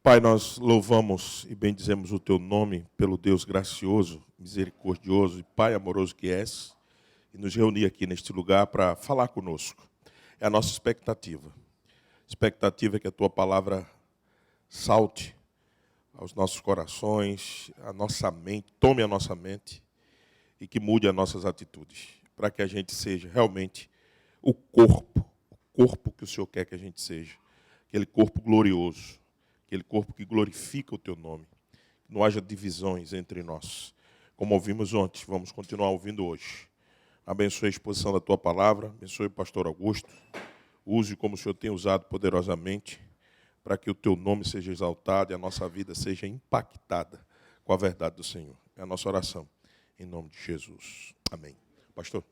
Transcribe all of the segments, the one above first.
Pai, nós louvamos e bendizemos o Teu nome pelo Deus gracioso, misericordioso e Pai amoroso que és, e nos reunir aqui neste lugar para falar conosco. É a nossa expectativa. A expectativa é que a Tua palavra salte aos nossos corações, a nossa mente, tome a nossa mente e que mude as nossas atitudes, para que a gente seja realmente o corpo que o Senhor quer que a gente seja, aquele corpo glorioso, aquele corpo que glorifica o Teu nome, que não haja divisões entre nós. Como ouvimos ontem, vamos continuar ouvindo hoje. Abençoe a exposição da Tua palavra, abençoe o pastor Augusto, use como o Senhor tem usado poderosamente, para que o Teu nome seja exaltado e a nossa vida seja impactada com a verdade do Senhor. É a nossa oração, em nome de Jesus. Amém. Pastor.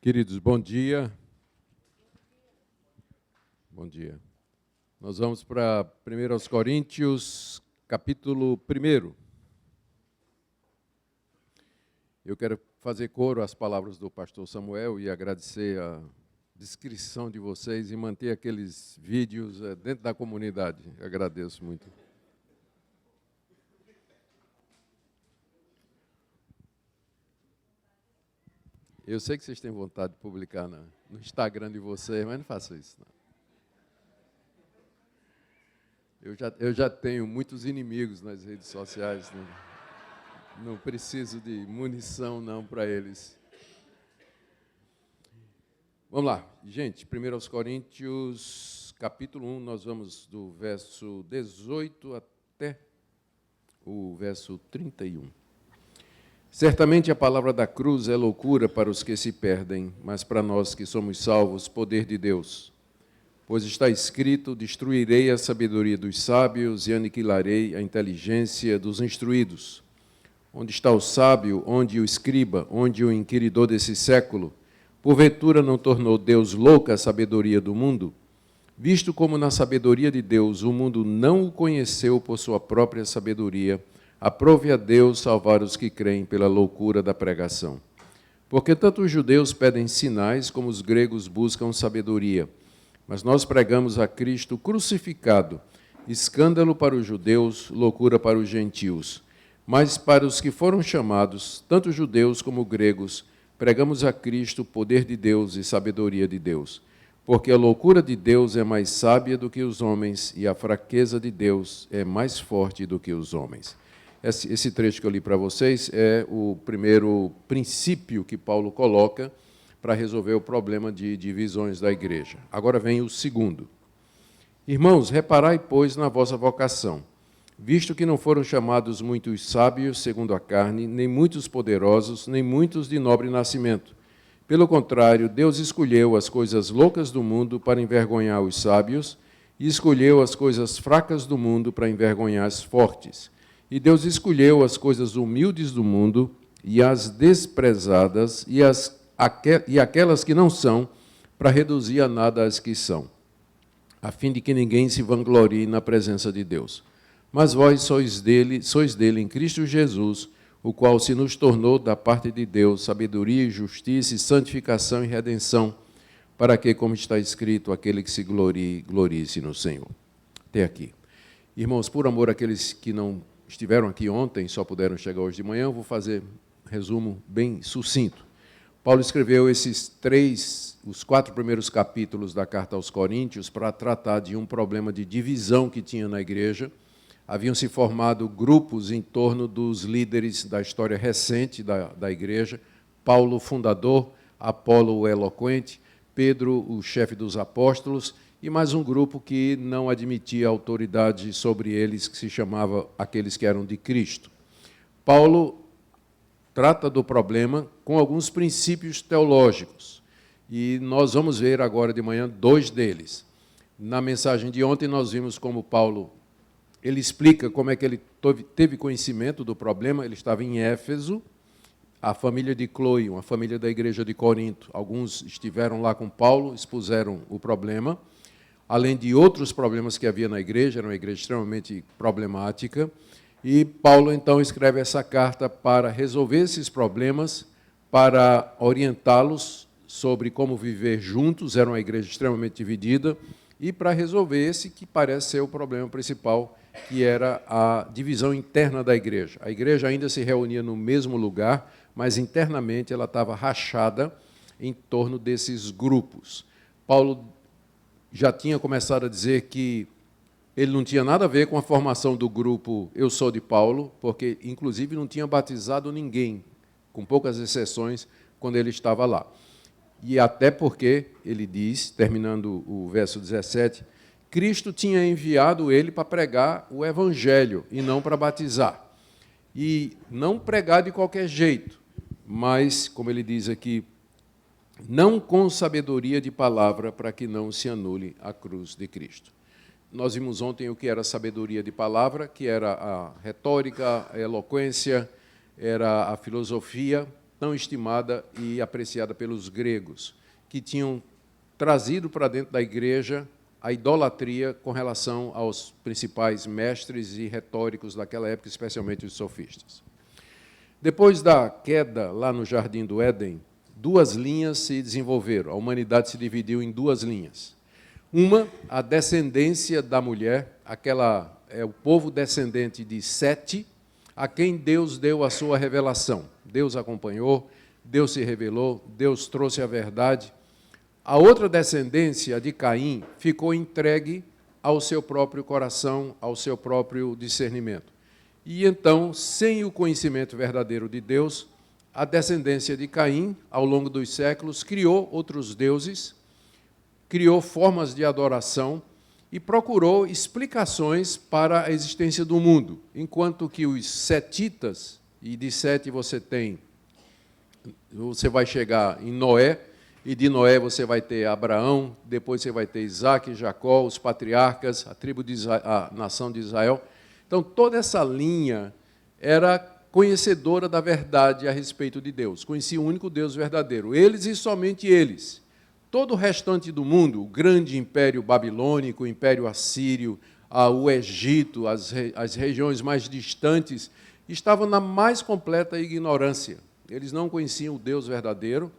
Queridos, bom dia. Bom dia. Nós vamos para 1 Coríntios, capítulo 1. Eu quero fazer coro às palavras do pastor Samuel e agradecer a descrição de vocês e manter aqueles vídeos dentro da comunidade. Eu agradeço muito. Eu sei que vocês têm vontade de publicar no Instagram de vocês, mas não façam isso, não. Eu já tenho muitos inimigos nas redes sociais, não preciso de munição não para eles. Vamos lá, gente, 1 Coríntios, capítulo 1, nós vamos do verso 18 até o verso 31. Certamente a palavra da cruz é loucura para os que se perdem, mas para nós que somos salvos, poder de Deus. Pois está escrito, destruirei a sabedoria dos sábios e aniquilarei a inteligência dos instruídos. Onde está o sábio, onde o escriba, onde o inquiridor desse século? Porventura não tornou Deus louca a sabedoria do mundo? Visto como na sabedoria de Deus o mundo não o conheceu por sua própria sabedoria, aprove a Deus salvar os que creem pela loucura da pregação. Porque tanto os judeus pedem sinais, como os gregos buscam sabedoria. Mas nós pregamos a Cristo crucificado, escândalo para os judeus, loucura para os gentios. Mas para os que foram chamados, tanto judeus como gregos, pregamos a Cristo poder de Deus e sabedoria de Deus. Porque a loucura de Deus é mais sábia do que os homens, e a fraqueza de Deus é mais forte do que os homens. Esse trecho que eu li para vocês é o primeiro princípio que Paulo coloca para resolver o problema de divisões da igreja. Agora vem o segundo. Irmãos, reparai, pois, na vossa vocação, visto que não foram chamados muitos sábios, segundo a carne, nem muitos poderosos, nem muitos de nobre nascimento. Pelo contrário, Deus escolheu as coisas loucas do mundo para envergonhar os sábios, e escolheu as coisas fracas do mundo para envergonhar as fortes. E Deus escolheu as coisas humildes do mundo e as desprezadas e aquelas que não são, para reduzir a nada as que são, a fim de que ninguém se vanglorie na presença de Deus. Mas vós sois dele em Cristo Jesus, o qual se nos tornou da parte de Deus sabedoria, justiça, santificação e redenção, para que, como está escrito, aquele que se glorie-se no Senhor. Até aqui. Irmãos, por amor àqueles que não estiveram aqui ontem, só puderam chegar hoje de manhã, eu vou fazer um resumo bem sucinto. Paulo escreveu os 4 primeiros capítulos da carta aos Coríntios para tratar de um problema de divisão que tinha na igreja. Haviam se formado grupos em torno dos líderes da história recente da igreja, Paulo, o fundador, Apolo, o eloquente, Pedro, o chefe dos apóstolos, e mais um grupo que não admitia autoridade sobre eles, que se chamava aqueles que eram de Cristo. Paulo trata do problema com alguns princípios teológicos, e nós vamos ver agora de manhã 2 deles. Na mensagem de ontem nós vimos como Paulo, ele explica como é que ele teve conhecimento do problema. Ele estava em Éfeso, a família de Cloe, uma família da igreja de Corinto. Alguns estiveram lá com Paulo, expuseram o problema, além de outros problemas que havia na igreja, era uma igreja extremamente problemática, E Paulo, então, escreve essa carta para resolver esses problemas, para orientá-los sobre como viver juntos, era uma igreja extremamente dividida, e para resolver esse que parece ser o problema principal, que era a divisão interna da igreja. A igreja ainda se reunia no mesmo lugar, mas internamente ela estava rachada em torno desses grupos. Paulo já tinha começado a dizer que ele não tinha nada a ver com a formação do grupo Eu Sou de Paulo, porque, inclusive, não tinha batizado ninguém, com poucas exceções, quando ele estava lá. E até porque, ele diz, terminando o verso 17, Cristo tinha enviado ele para pregar o Evangelho e não para batizar. E não pregar de qualquer jeito, mas, como ele diz aqui, não com sabedoria de palavra, para que não se anule a cruz de Cristo. Nós vimos ontem o que era sabedoria de palavra, que era a retórica, a eloquência, era a filosofia, tão estimada e apreciada pelos gregos, que tinham trazido para dentro da igreja a idolatria com relação aos principais mestres e retóricos daquela época, especialmente os sofistas. Depois da queda lá no Jardim do Éden, duas linhas se desenvolveram. A humanidade se dividiu em duas linhas. Uma, a descendência da mulher, aquela é o povo descendente de Sete, a quem Deus deu a sua revelação. Deus acompanhou, Deus se revelou, Deus trouxe a verdade. A outra descendência, a de Caim, ficou entregue ao seu próprio coração, ao seu próprio discernimento. E então, sem o conhecimento verdadeiro de Deus, a descendência de Caim, ao longo dos séculos, criou outros deuses, criou formas de adoração e procurou explicações para a existência do mundo, enquanto que os setitas, e de Sete você vai chegar em Noé, e de Noé você vai ter Abraão, depois você vai ter Isaac, Jacó, os patriarcas, a nação de Israel. Então, toda essa linha era conhecedora da verdade a respeito de Deus, conhecia o único Deus verdadeiro, eles e somente eles. Todo o restante do mundo, o grande império babilônico, o império assírio, o Egito, as regiões mais distantes, estavam na mais completa ignorância. Eles não conheciam o Deus verdadeiro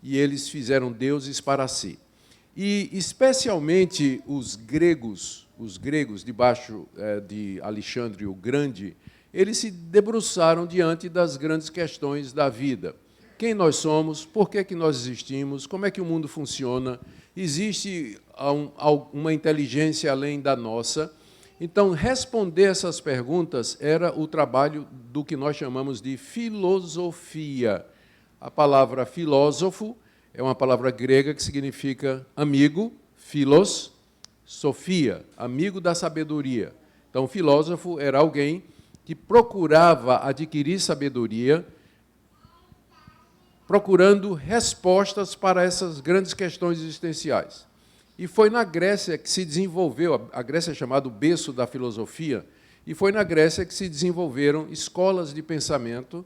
e eles fizeram deuses para si. E, especialmente, os gregos debaixo de Alexandre o Grande, eles se debruçaram diante das grandes questões da vida. Quem nós somos, por que nós existimos, como é que o mundo funciona, existe uma inteligência além da nossa? Então, responder essas perguntas era o trabalho do que nós chamamos de filosofia. A palavra filósofo é uma palavra grega que significa amigo, philos, sofia, amigo da sabedoria. Então, o filósofo era alguém que procurava adquirir sabedoria, procurando respostas para essas grandes questões existenciais. E foi na Grécia que se desenvolveu, a Grécia é chamada o berço da filosofia, e foi na Grécia que se desenvolveram escolas de pensamento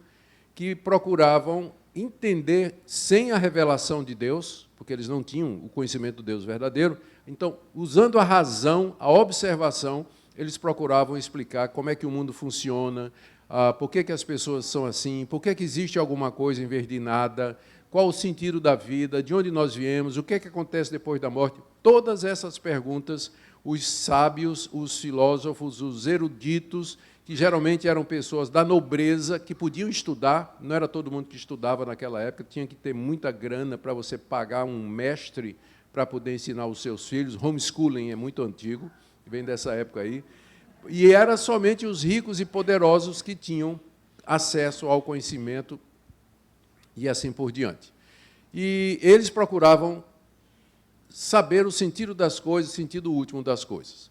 que procuravam entender, sem a revelação de Deus, porque eles não tinham o conhecimento do Deus verdadeiro, então, usando a razão, a observação, eles procuravam explicar como é que o mundo funciona, por que as pessoas são assim, por que existe alguma coisa em vez de nada, qual o sentido da vida, de onde nós viemos, o que acontece depois da morte. Todas essas perguntas, os sábios, os filósofos, os eruditos, que geralmente eram pessoas da nobreza, que podiam estudar, não era todo mundo que estudava naquela época, tinha que ter muita grana para você pagar um mestre para poder ensinar os seus filhos. Homeschooling é muito antigo, vem dessa época aí. E era somente os ricos e poderosos que tinham acesso ao conhecimento e assim por diante. E eles procuravam saber o sentido das coisas, o sentido último das coisas.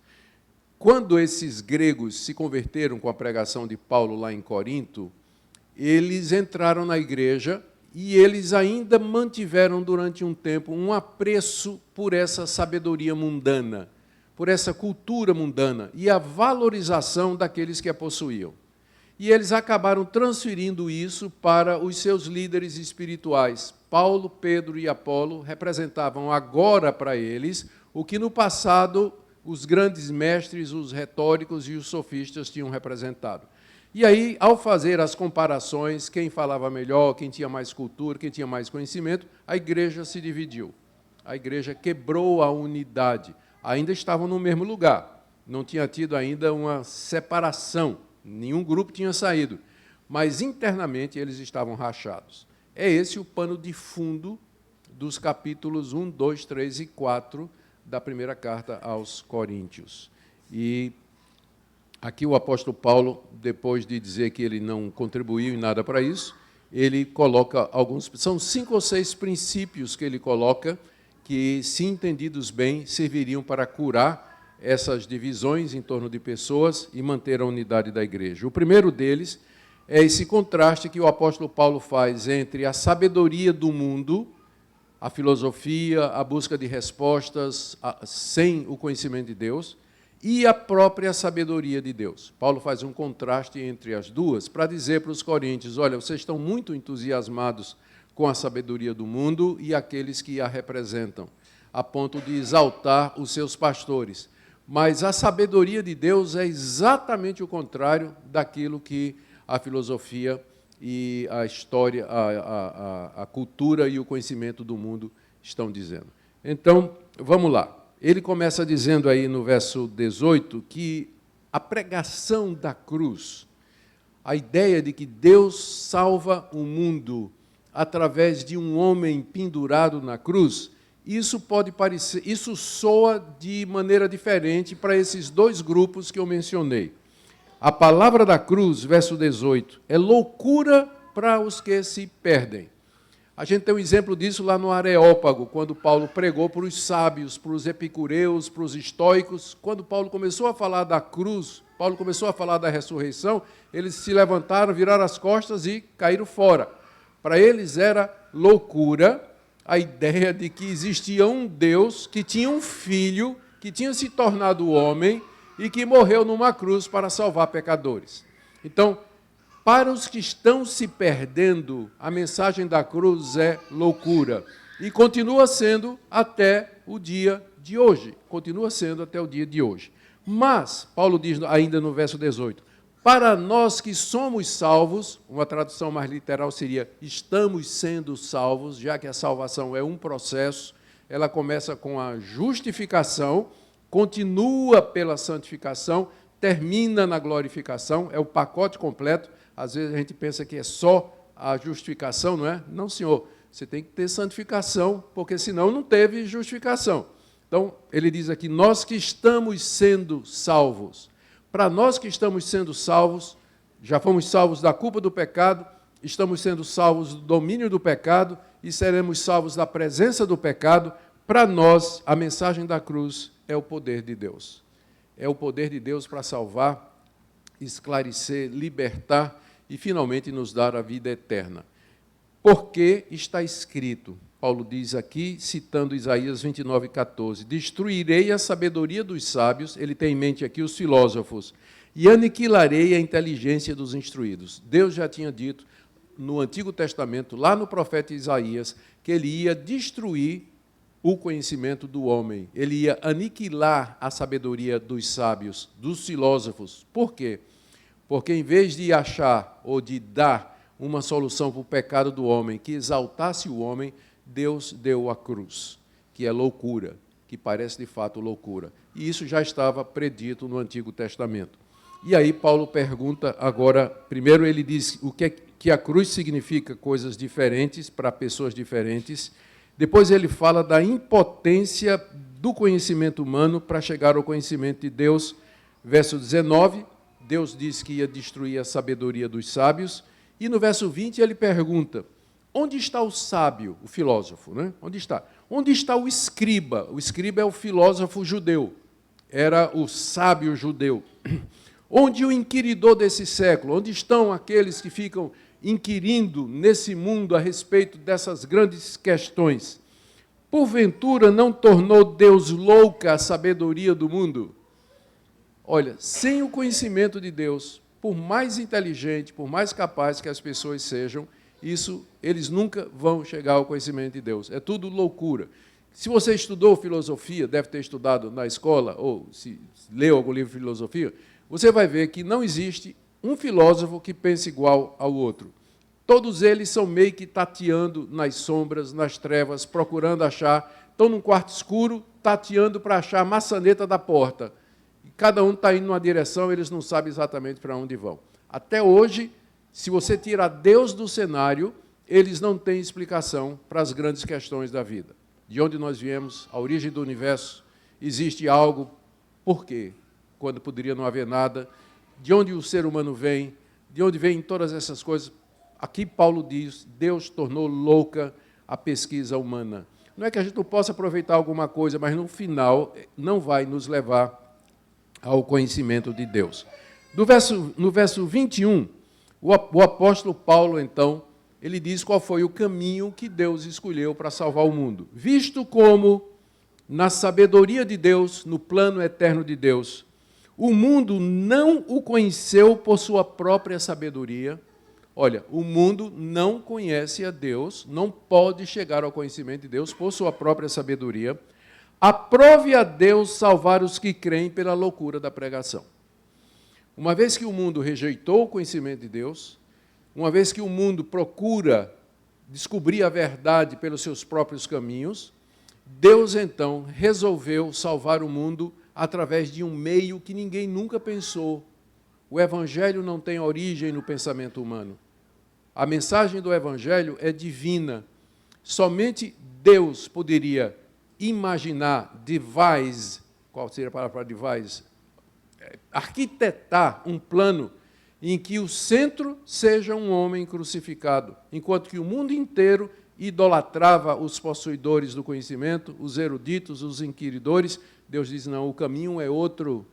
Quando esses gregos se converteram com a pregação de Paulo lá em Corinto, eles entraram na igreja e eles ainda mantiveram durante um tempo um apreço por essa sabedoria mundana, por essa cultura mundana e a valorização daqueles que a possuíam. E eles acabaram transferindo isso para os seus líderes espirituais. Paulo, Pedro e Apolo representavam agora para eles o que no passado os grandes mestres, os retóricos e os sofistas tinham representado. E aí, ao fazer as comparações, quem falava melhor, quem tinha mais cultura, quem tinha mais conhecimento, a igreja se dividiu. A igreja quebrou a unidade. Ainda estavam no mesmo lugar. Não tinha tido ainda uma separação. Nenhum grupo tinha saído. Mas internamente eles estavam rachados. É esse o pano de fundo dos capítulos 1, 2, 3 e 4 da primeira carta aos Coríntios. E aqui o apóstolo Paulo, depois de dizer que ele não contribuiu em nada para isso, ele coloca alguns... São 5 ou 6 princípios que ele coloca que, se entendidos bem, serviriam para curar essas divisões em torno de pessoas e manter a unidade da igreja. O primeiro deles é esse contraste que o apóstolo Paulo faz entre a sabedoria do mundo, a filosofia, a busca de respostas sem o conhecimento de Deus, e a própria sabedoria de Deus. Paulo faz um contraste entre as duas para dizer para os coríntios, olha, vocês estão muito entusiasmados com a sabedoria do mundo e aqueles que a representam, a ponto de exaltar os seus pastores. Mas a sabedoria de Deus é exatamente o contrário daquilo que a filosofia e a história, a cultura e o conhecimento do mundo estão dizendo. Então, vamos lá. Ele começa dizendo aí no verso 18 que a pregação da cruz, a ideia de que Deus salva o mundo através de um homem pendurado na cruz, isso pode parecer, isso soa de maneira diferente para esses dois grupos que eu mencionei. A palavra da cruz, verso 18, é loucura para os que se perdem. A gente tem um exemplo disso lá no Areópago, quando Paulo pregou para os sábios, para os epicureus, para os estoicos. Quando Paulo começou a falar da cruz, Paulo começou a falar da ressurreição, eles se levantaram, viraram as costas e caíram fora. Para eles era loucura a ideia de que existia um Deus que tinha um filho, que tinha se tornado homem e que morreu numa cruz para salvar pecadores. Então, para os que estão se perdendo, a mensagem da cruz é loucura. E continua sendo até o dia de hoje. Continua sendo até o dia de hoje. Mas, Paulo diz ainda no verso 18, para nós que somos salvos, uma tradução mais literal seria, estamos sendo salvos, já que a salvação é um processo, ela começa com a justificação, continua pela santificação, termina na glorificação, é o pacote completo. Às vezes a gente pensa que é só a justificação, não é? Não, senhor, você tem que ter santificação, porque senão não teve justificação. Então, ele diz aqui, nós que estamos sendo salvos. Para nós que estamos sendo salvos, já fomos salvos da culpa do pecado, estamos sendo salvos do domínio do pecado e seremos salvos da presença do pecado. Para nós, a mensagem da cruz é o poder de Deus. É o poder de Deus para salvar, esclarecer, libertar e, finalmente, nos dar a vida eterna. Porque está escrito, Paulo diz aqui, citando Isaías 29:14, destruirei a sabedoria dos sábios, ele tem em mente aqui os filósofos, e aniquilarei a inteligência dos instruídos. Deus já tinha dito no Antigo Testamento, lá no profeta Isaías, que ele ia destruir o conhecimento do homem, ele ia aniquilar a sabedoria dos sábios, dos filósofos. Por quê? Porque em vez de achar ou de dar uma solução para o pecado do homem que exaltasse o homem, Deus deu a cruz, que é loucura, que parece de fato loucura. E isso já estava predito no Antigo Testamento. E aí Paulo pergunta agora, primeiro ele diz o que a cruz significa, coisas diferentes para pessoas diferentes. Depois ele fala da impotência do conhecimento humano para chegar ao conhecimento de Deus. Verso 19, Deus disse que ia destruir a sabedoria dos sábios. E no verso 20 ele pergunta, onde está o sábio, o filósofo, né? Onde está? Onde está o escriba? O escriba é o filósofo judeu, era o sábio judeu. Onde o inquiridor desse século? Onde estão aqueles que ficam inquirindo nesse mundo a respeito dessas grandes questões? Porventura não tornou Deus louca a sabedoria do mundo? Olha, sem o conhecimento de Deus, por mais inteligente, por mais capaz que as pessoas sejam, eles nunca vão chegar ao conhecimento de Deus. É tudo loucura. Se você estudou filosofia, deve ter estudado na escola, ou se leu algum livro de filosofia, você vai ver que não existe um filósofo que pensa igual ao outro. Todos eles são meio que tateando nas sombras, nas trevas, procurando achar. Estão num quarto escuro, tateando para achar a maçaneta da porta. E cada um está indo numa direção, eles não sabem exatamente para onde vão. Até hoje, se você tira Deus do cenário, eles não têm explicação para as grandes questões da vida. De onde nós viemos, a origem do universo, existe algo, por quê? Quando poderia não haver nada, de onde o ser humano vem, de onde vêm todas essas coisas. Aqui Paulo diz, Deus tornou louca a pesquisa humana. Não é que a gente não possa aproveitar alguma coisa, mas no final não vai nos levar ao conhecimento de Deus. No verso 21, o apóstolo Paulo, então, ele diz qual foi o caminho que Deus escolheu para salvar o mundo. Visto como, na sabedoria de Deus, no plano eterno de Deus, o mundo não o conheceu por sua própria sabedoria. Olha, o mundo não conhece a Deus, não pode chegar ao conhecimento de Deus por sua própria sabedoria. Aprove a Deus salvar os que creem pela loucura da pregação. Uma vez que o mundo rejeitou o conhecimento de Deus, uma vez que o mundo procura descobrir a verdade pelos seus próprios caminhos, Deus, então, resolveu salvar o mundo através de um meio que ninguém nunca pensou. O Evangelho não tem origem no pensamento humano. A mensagem do Evangelho é divina. Somente Deus poderia imaginar, devise, qual seria a palavra para devise? Arquitetar um plano em que o centro seja um homem crucificado, enquanto que o mundo inteiro idolatrava os possuidores do conhecimento, os eruditos, os inquiridores. Deus diz, não, o caminho é outro,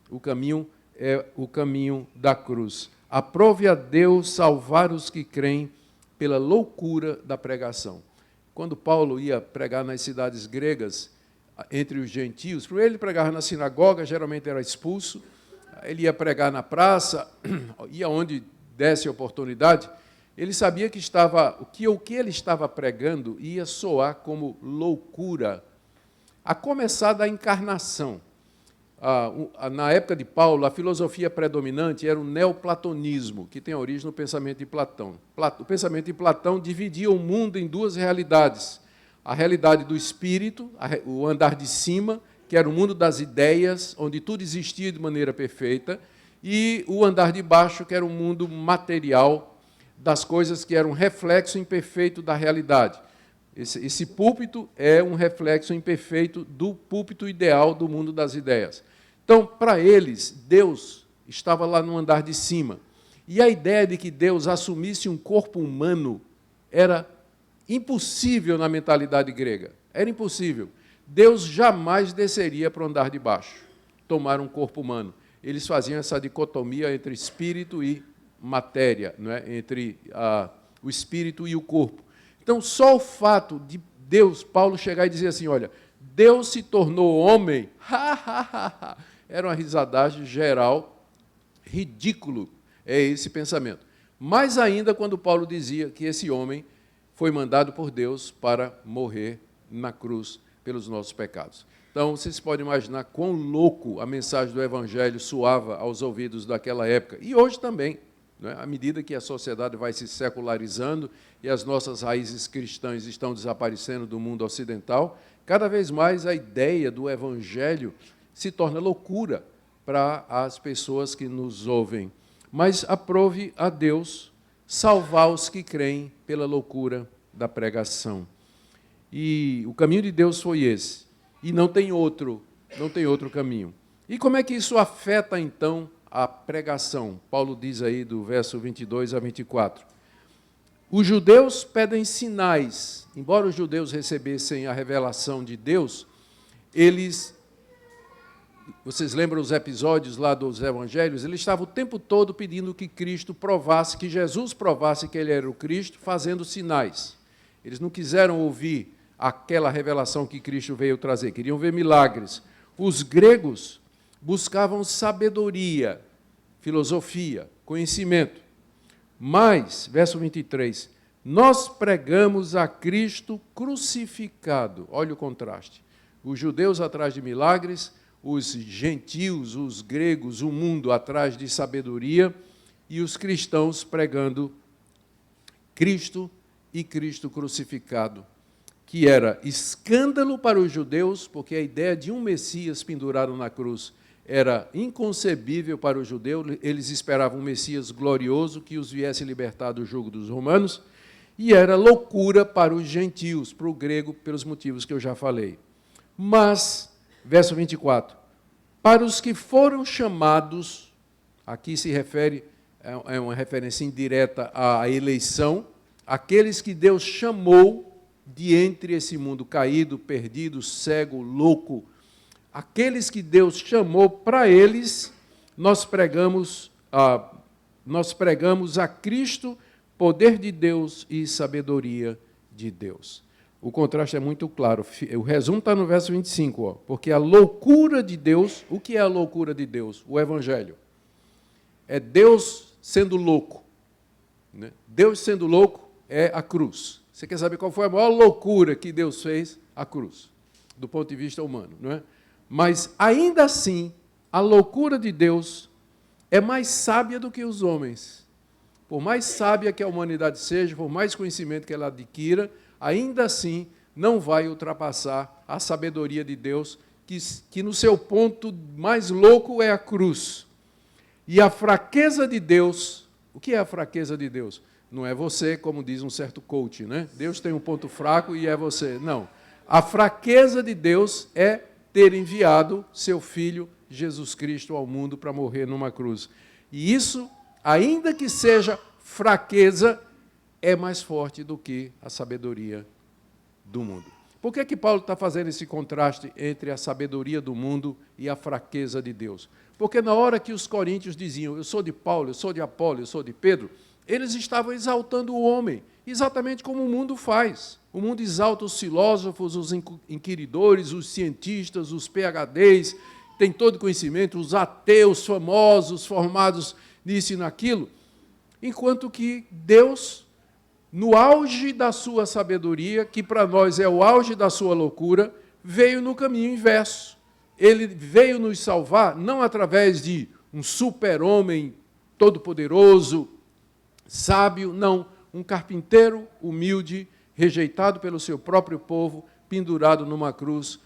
o caminho é o caminho da cruz. Aprove a Deus salvar os que creem pela loucura da pregação. Quando Paulo ia pregar nas cidades gregas, entre os gentios, primeiro ele pregava na sinagoga, geralmente era expulso, ele ia pregar na praça, ia onde desse a oportunidade, ele sabia que o que ele estava pregando ia soar como loucura, a começar da encarnação. Na época de Paulo, a filosofia predominante era o neoplatonismo, que tem origem no pensamento de Platão. O pensamento de Platão dividia o mundo em duas realidades. A realidade do espírito, o andar de cima, que era o mundo das ideias, onde tudo existia de maneira perfeita, e o andar de baixo, que era o mundo material, das coisas que eram reflexo imperfeito da realidade. Esse púlpito é um reflexo imperfeito do púlpito ideal do mundo das ideias. Então, para eles, Deus estava lá no andar de cima. E a ideia de que Deus assumisse um corpo humano era impossível na mentalidade grega. Era impossível. Deus jamais desceria para o andar de baixo, tomar um corpo humano. Eles faziam essa dicotomia entre espírito e matéria, não é? Entre o espírito e o corpo. Então, só o fato de Deus, Paulo chegar e dizer assim, olha, Deus se tornou homem, era uma risadagem geral, ridículo, é esse pensamento. Mais ainda quando Paulo dizia que esse homem foi mandado por Deus para morrer na cruz pelos nossos pecados. Então, vocês podem imaginar quão louco a mensagem do Evangelho soava aos ouvidos daquela época, e hoje também. Não é? À medida que a sociedade vai se secularizando e as nossas raízes cristãs estão desaparecendo do mundo ocidental, cada vez mais a ideia do Evangelho se torna loucura para as pessoas que nos ouvem. Mas aprove a Deus salvar os que creem pela loucura da pregação. E o caminho de Deus foi esse. E não tem outro caminho. E como é que isso afeta, então, a pregação? Paulo diz aí do verso 22 a 24. Os judeus pedem sinais. Embora os judeus recebessem a revelação de Deus, vocês lembram os episódios lá dos evangelhos? Eles estavam o tempo todo pedindo que Cristo provasse, que Jesus provasse que ele era o Cristo, fazendo sinais. Eles não quiseram ouvir aquela revelação que Cristo veio trazer, queriam ver milagres. Os gregos buscavam sabedoria, filosofia, conhecimento. Mas, verso 23, nós pregamos a Cristo crucificado. Olha o contraste. Os judeus atrás de milagres, os gentios, os gregos, o mundo atrás de sabedoria. e os cristãos pregando Cristo e Cristo crucificado, que era escândalo para os judeus, porque a ideia de um Messias pendurado na cruz era inconcebível para os judeus. Eles esperavam um Messias glorioso que os viesse libertar do jugo dos romanos, e era loucura para os gentios, para o grego, pelos motivos que eu já falei. Mas, verso 24, para os que foram chamados, aqui se refere, é uma referência indireta à eleição, aqueles que Deus chamou de entre esse mundo caído, perdido, cego, louco, aqueles que Deus chamou, para eles, nós pregamos a Cristo, poder de Deus e sabedoria de Deus. O contraste é muito claro. O resumo está no verso 25, ó, porque a loucura de Deus, o que é a loucura de Deus? O Evangelho. É Deus sendo louco. Né? Deus sendo louco é a cruz. Você quer saber qual foi a maior loucura que Deus fez? A cruz, do ponto de vista humano. Não é? Mas, ainda assim, a loucura de Deus é mais sábia do que os homens. Por mais sábia que a humanidade seja, por mais conhecimento que ela adquira, ainda assim não vai ultrapassar a sabedoria de Deus, que no seu ponto mais louco é a cruz. E a fraqueza de Deus, o que é a fraqueza de Deus? Não é você, como diz um certo coach, né? Deus tem um ponto fraco e é você. Não. A fraqueza de Deus é ter enviado seu Filho, Jesus Cristo, ao mundo para morrer numa cruz. E isso, ainda que seja fraqueza, é mais forte do que a sabedoria do mundo. Por que Paulo está fazendo esse contraste entre a sabedoria do mundo e a fraqueza de Deus? Porque na hora que os coríntios diziam, eu sou de Paulo, eu sou de Apolo, eu sou de Pedro, eles estavam exaltando o homem, exatamente como o mundo faz. O mundo exalta os filósofos, os inquiridores, os cientistas, os PhDs, tem todo conhecimento, os ateus famosos, formados nisso e naquilo, enquanto que Deus, no auge da sua sabedoria, que para nós é o auge da sua loucura, veio no caminho inverso. Ele veio nos salvar não através de um super-homem todo-poderoso, sábio, não, um carpinteiro humilde, rejeitado pelo seu próprio povo, pendurado numa cruz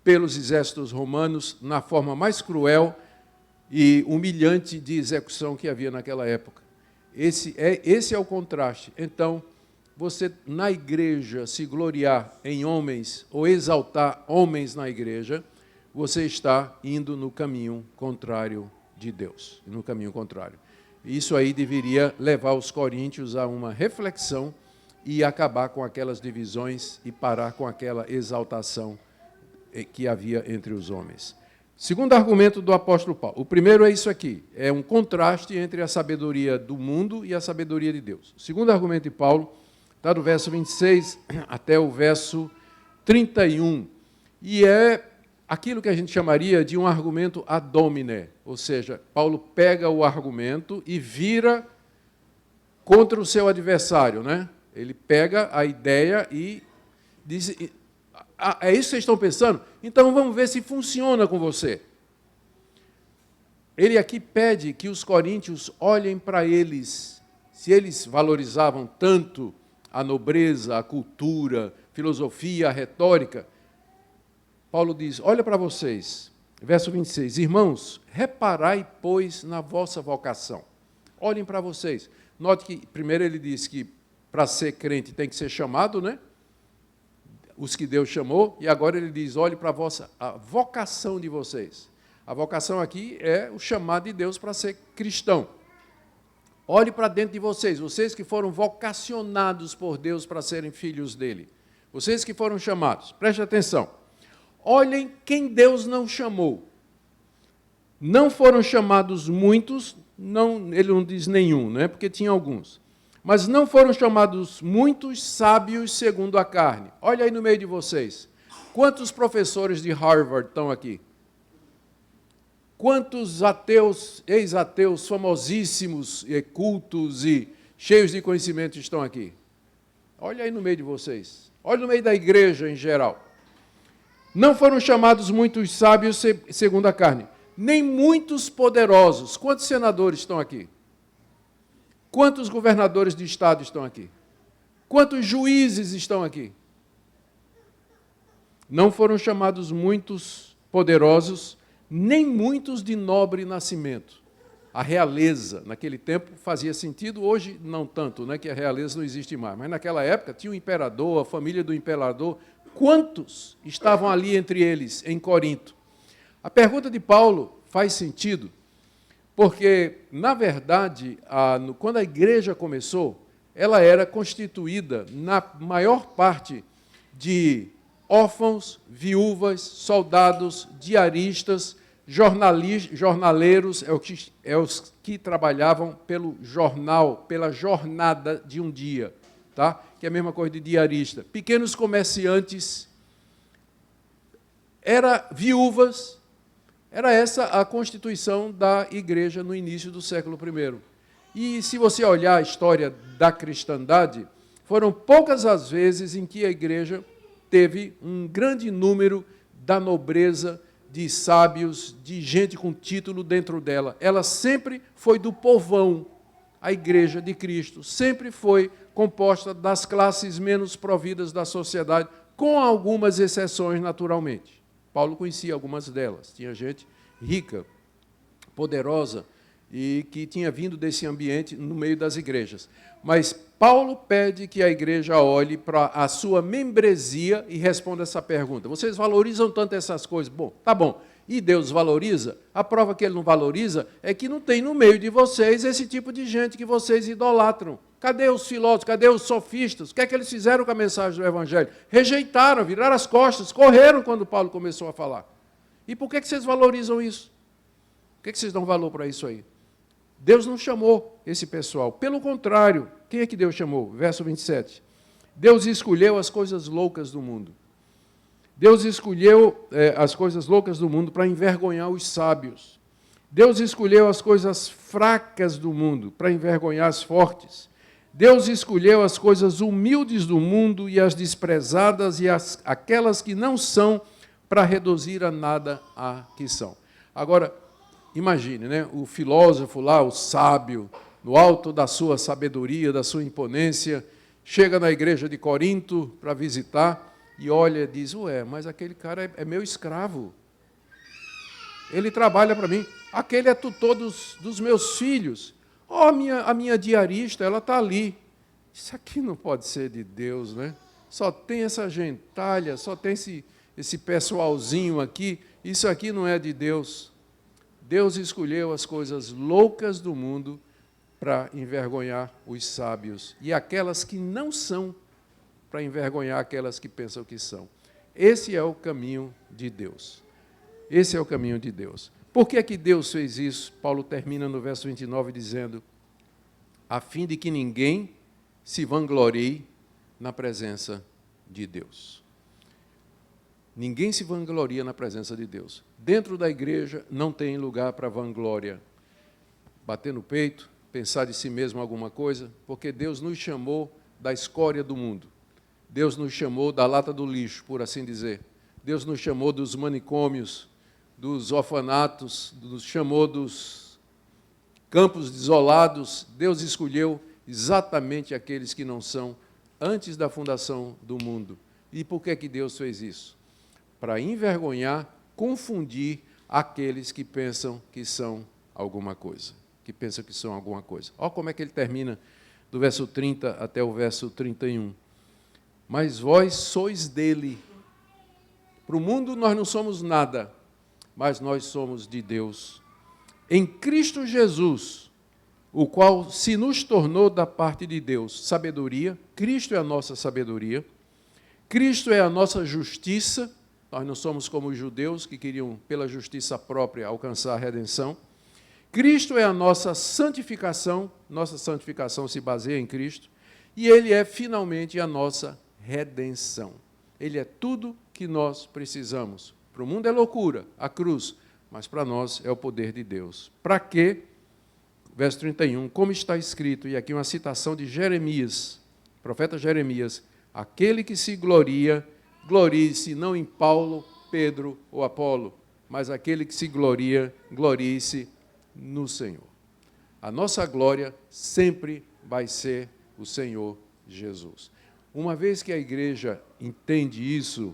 pelos exércitos romanos, na forma mais cruel e humilhante de execução que havia naquela época. Esse é o contraste. Então, você na igreja se gloriar em homens ou exaltar homens na igreja, você está indo no caminho contrário de Deus, no caminho contrário. Isso aí deveria levar os coríntios a uma reflexão e acabar com aquelas divisões e parar com aquela exaltação que havia entre os homens. Segundo argumento do apóstolo Paulo. O primeiro é isso aqui, é um contraste entre a sabedoria do mundo e a sabedoria de Deus. O segundo argumento de Paulo está do verso 26 até o verso 31, e é aquilo que a gente chamaria de um argumento ad hominem, ou seja, Paulo pega o argumento e vira contra o seu adversário, né? Ele pega a ideia e diz, é isso que vocês estão pensando? Então vamos ver se funciona com você. Ele aqui pede que os coríntios olhem para eles, se eles valorizavam tanto a nobreza, a cultura, filosofia, a retórica. Paulo diz, olha para vocês, verso 26, irmãos, reparai, pois, na vossa vocação. Olhem para vocês. Note que, primeiro ele diz que para ser crente tem que ser chamado, né? Os que Deus chamou, e agora ele diz, olhe para a vocação de vocês. A vocação aqui é o chamado de Deus para ser cristão. Olhe para dentro de vocês, vocês que foram vocacionados por Deus para serem filhos dele. Vocês que foram chamados, preste atenção. Olhem quem Deus não chamou. Não foram chamados muitos, não, ele não diz nenhum, né? Porque tinha alguns. Mas não foram chamados muitos sábios segundo a carne. Olha aí no meio de vocês. Quantos professores de Harvard estão aqui? Quantos ateus, ex-ateus famosíssimos, e cultos e cheios de conhecimento estão aqui? Olha aí no meio de vocês. Olha no meio da igreja em geral. Não foram chamados muitos sábios segundo a carne, nem muitos poderosos. Quantos senadores estão aqui? Quantos governadores de estado estão aqui? Quantos juízes estão aqui? Não foram chamados muitos poderosos, nem muitos de nobre nascimento. A realeza, naquele tempo, fazia sentido, hoje não tanto, né, que a realeza não existe mais. Mas naquela época tinha o imperador, a família do imperador. Quantos estavam ali entre eles, em Corinto? A pergunta de Paulo faz sentido, porque, na verdade, quando a igreja começou, ela era constituída, na maior parte, de órfãos, viúvas, soldados, diaristas, jornaleiros, os que trabalhavam pelo jornal, pela jornada de um dia, tá? Que é a mesma coisa de diarista. Pequenos comerciantes, viúvas. Era essa a constituição da igreja no início do século I. E, se você olhar a história da cristandade, foram poucas as vezes em que a igreja teve um grande número da nobreza, de sábios, de gente com título dentro dela. Ela sempre foi do povão. A igreja de Cristo sempre foi composta das classes menos providas da sociedade, com algumas exceções, naturalmente. Paulo conhecia algumas delas. Tinha gente rica, poderosa, e que tinha vindo desse ambiente no meio das igrejas. Mas Paulo pede que a igreja olhe para a sua membresia e responda essa pergunta. Vocês valorizam tanto essas coisas? Bom, tá bom. E Deus valoriza? A prova que Ele não valoriza é que não tem no meio de vocês esse tipo de gente que vocês idolatram. Cadê os filósofos? Cadê os sofistas? O que é que eles fizeram com a mensagem do Evangelho? Rejeitaram, viraram as costas, correram quando Paulo começou a falar. E por que vocês valorizam isso? Por que vocês dão valor para isso aí? Deus não chamou esse pessoal. Pelo contrário, quem é que Deus chamou? Verso 27. Deus escolheu as coisas loucas do mundo. Deus escolheu as coisas loucas do mundo para envergonhar os sábios. Deus escolheu as coisas fracas do mundo para envergonhar as fortes. Deus escolheu as coisas humildes do mundo e as desprezadas e aquelas que não são para reduzir a nada a que são. Agora, imagine, né, o filósofo lá, o sábio, no alto da sua sabedoria, da sua imponência, chega na igreja de Corinto para visitar e olha e diz, ué, mas aquele cara é meu escravo. Ele trabalha para mim. Aquele é tutor dos meus filhos. A minha diarista, ela está ali. Isso aqui não pode ser de Deus, né? Só tem essa gentalha, só tem esse pessoalzinho aqui. Isso aqui não é de Deus. Deus escolheu as coisas loucas do mundo para envergonhar os sábios. E aquelas que não são, para envergonhar aquelas que pensam que são. Esse é o caminho de Deus. Esse é o caminho de Deus. Por que é que Deus fez isso? Paulo termina no verso 29 dizendo, a fim de que ninguém se vanglorie na presença de Deus. Ninguém se vangloria na presença de Deus. Dentro da igreja não tem lugar para vanglória. Bater no peito, pensar de si mesmo alguma coisa, porque Deus nos chamou da escória do mundo. Deus nos chamou da lata do lixo, por assim dizer. Deus nos chamou dos manicômios, dos orfanatos, nos chamou dos campos desolados. Deus escolheu exatamente aqueles que não são antes da fundação do mundo. E por que Deus fez isso? Para envergonhar, confundir aqueles que pensam que são alguma coisa. Que pensam que são alguma coisa. Olha como é que ele termina, do verso 30 até o verso 31. Mas vós sois dele. Para o mundo nós não somos nada, mas nós somos de Deus. Em Cristo Jesus, o qual se nos tornou da parte de Deus sabedoria. Cristo é a nossa sabedoria. Cristo é a nossa justiça. Nós não somos como os judeus que queriam, pela justiça própria, alcançar a redenção. Cristo é a nossa santificação se baseia em Cristo, e Ele é, finalmente, a nossa redenção. Ele é tudo que nós precisamos. Para o mundo é loucura, a cruz, mas para nós é o poder de Deus. Para quê? Verso 31, como está escrito, e aqui uma citação de Jeremias, profeta Jeremias, aquele que se gloria, glorie-se não em Paulo, Pedro ou Apolo, mas aquele que se gloria, glorie-se no Senhor. A nossa glória sempre vai ser o Senhor Jesus. Uma vez que a igreja entende isso,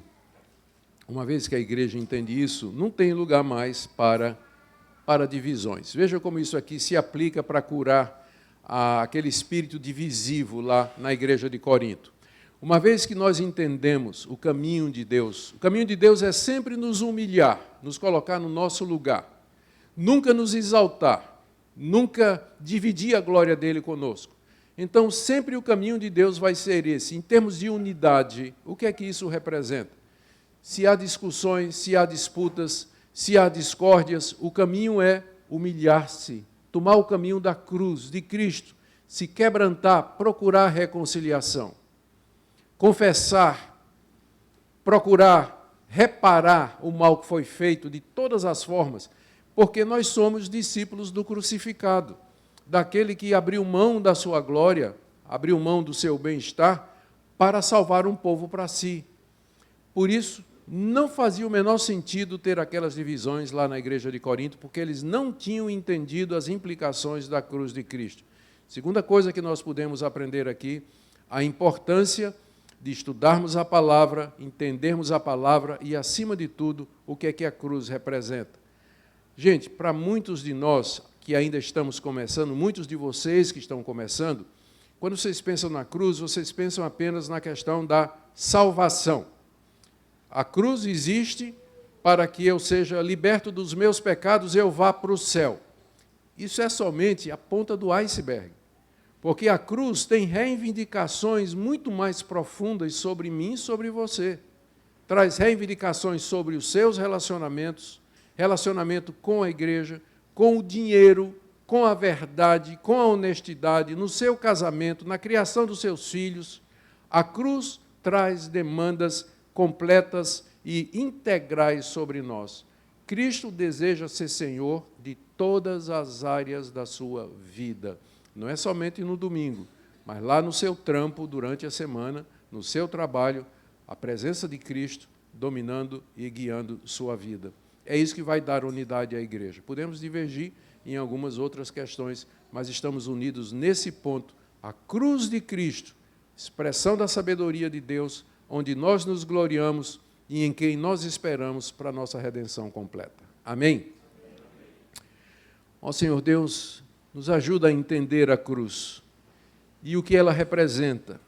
não tem lugar mais para divisões. Veja como isso aqui se aplica para curar aquele espírito divisivo lá na igreja de Corinto. Uma vez que nós entendemos o caminho de Deus é sempre nos humilhar, nos colocar no nosso lugar, nunca nos exaltar, nunca dividir a glória dele conosco. Então, sempre o caminho de Deus vai ser esse. Em termos de unidade, o que é que isso representa? Se há discussões, se há disputas, se há discórdias, o caminho é humilhar-se, tomar o caminho da cruz, de Cristo, se quebrantar, procurar reconciliação, confessar, procurar reparar o mal que foi feito de todas as formas, porque nós somos discípulos do crucificado, daquele que abriu mão da sua glória, abriu mão do seu bem-estar para salvar um povo para si. Por isso, não fazia o menor sentido ter aquelas divisões lá na igreja de Corinto, porque eles não tinham entendido as implicações da cruz de Cristo. Segunda coisa que nós podemos aprender aqui, a importância de estudarmos a palavra, entendermos a palavra e, acima de tudo, o que é que a cruz representa. Gente, para muitos de nós que ainda estamos começando, muitos de vocês que estão começando, quando vocês pensam na cruz, vocês pensam apenas na questão da salvação. A cruz existe para que eu seja liberto dos meus pecados e eu vá para o céu. Isso é somente a ponta do iceberg, porque a cruz tem reivindicações muito mais profundas sobre mim e sobre você. Traz reivindicações sobre os seus relacionamentos, relacionamento com a igreja, com o dinheiro, com a verdade, com a honestidade, no seu casamento, na criação dos seus filhos. A cruz traz demandas completas e integrais sobre nós. Cristo deseja ser Senhor de todas as áreas da sua vida. Não é somente no domingo, mas lá no seu trampo, durante a semana, no seu trabalho, a presença de Cristo dominando e guiando sua vida. É isso que vai dar unidade à igreja. Podemos divergir em algumas outras questões, mas estamos unidos nesse ponto. A cruz de Cristo, expressão da sabedoria de Deus, onde nós nos gloriamos e em quem nós esperamos para a nossa redenção completa. Amém? Ó Senhor Deus, nos ajuda a entender a cruz e o que ela representa.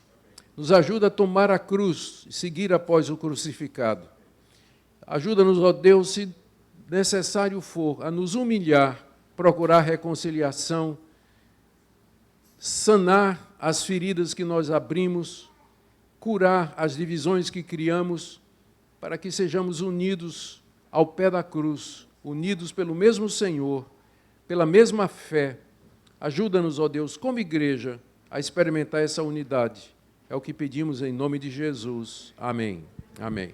Nos ajuda a tomar a cruz e seguir após o crucificado. Ajuda-nos, ó Deus, se necessário for, a nos humilhar, procurar reconciliação, sanar as feridas que nós abrimos, curar as divisões que criamos, para que sejamos unidos ao pé da cruz, unidos pelo mesmo Senhor, pela mesma fé. Ajuda-nos, ó Deus, como igreja, a experimentar essa unidade. É o que pedimos em nome de Jesus. Amém. Amém.